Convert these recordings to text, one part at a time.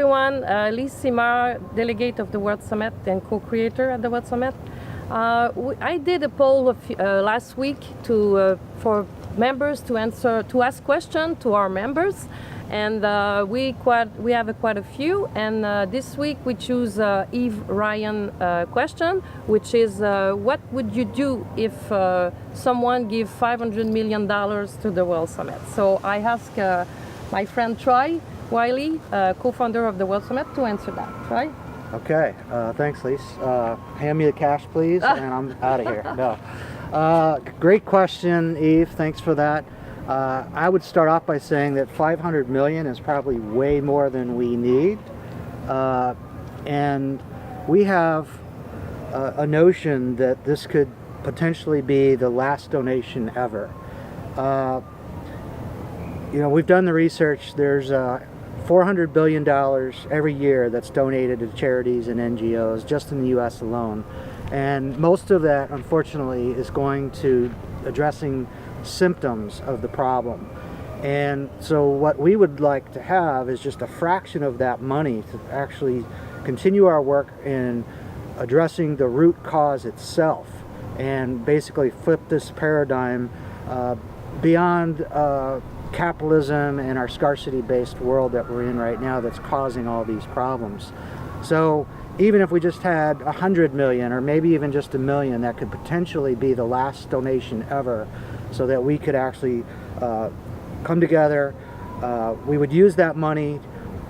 everyone. Lise Simard, delegate of the World Summit and co-creator at the World Summit. I did a poll last week for members to ask questions to our members, and we have quite a few. And this week we choose Eve Ryone question, which is what would you do if someone gave $500 million to the World Summit? So I ask my friend Troy Wiley, co-founder of the World Summit, to answer that. Troy? Okay, thanks, Lise. Hand me the cash, please, and I'm out of here. No. Great question, Eve. Thanks for that. I would start off by saying that 500 million is probably way more than we need. And we have a notion that this could potentially be the last donation ever. You know, we've done the research. There's $400 billion every year that's donated to charities and NGOs just in the US alone. And most of that, unfortunately, is going to addressing symptoms of the problem. And so what we would like to have is just a fraction of that money to actually continue our work in addressing the root cause itself and basically flip this paradigm beyond capitalism and our scarcity-based world that we're in right now that's causing all these problems. So even if we just had 100 million or maybe even just 1 million, that could potentially be the last donation ever, so that we could actually come together. We would use that money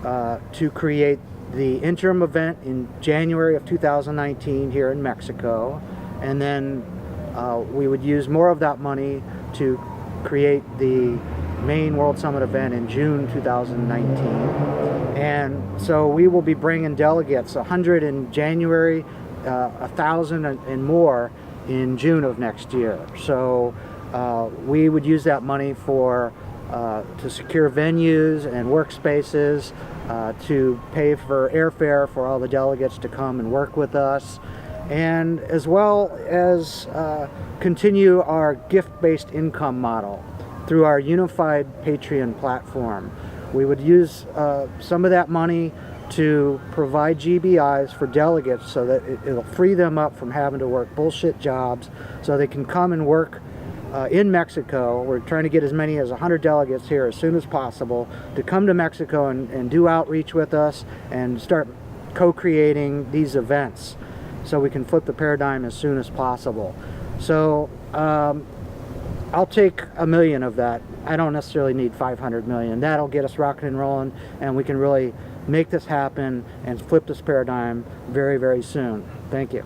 to create the interim event in January of 2019 here in Mexico, and then we would use more of that money to create the main World Summit event in June 2019. And so we will be bringing delegates, 100 in January, 1,000 and more in June of next year. So we would use that money for to secure venues and workspaces, to pay for airfare for all the delegates to come and work with us, and as well as continue our gift-based income model through our unified Patreon platform. We would use some of that money to provide GBIs for delegates so that it'll free them up from having to work bullshit jobs, so they can come and work in Mexico. We're trying to get as many as 100 delegates here as soon as possible to come to Mexico and do outreach with us and start co-creating these events so we can flip the paradigm as soon as possible. So I'll take 1 million of that. I don't necessarily need 500 million. That'll get us rocking and rolling, and we can really make this happen and flip this paradigm very, very soon. Thank you.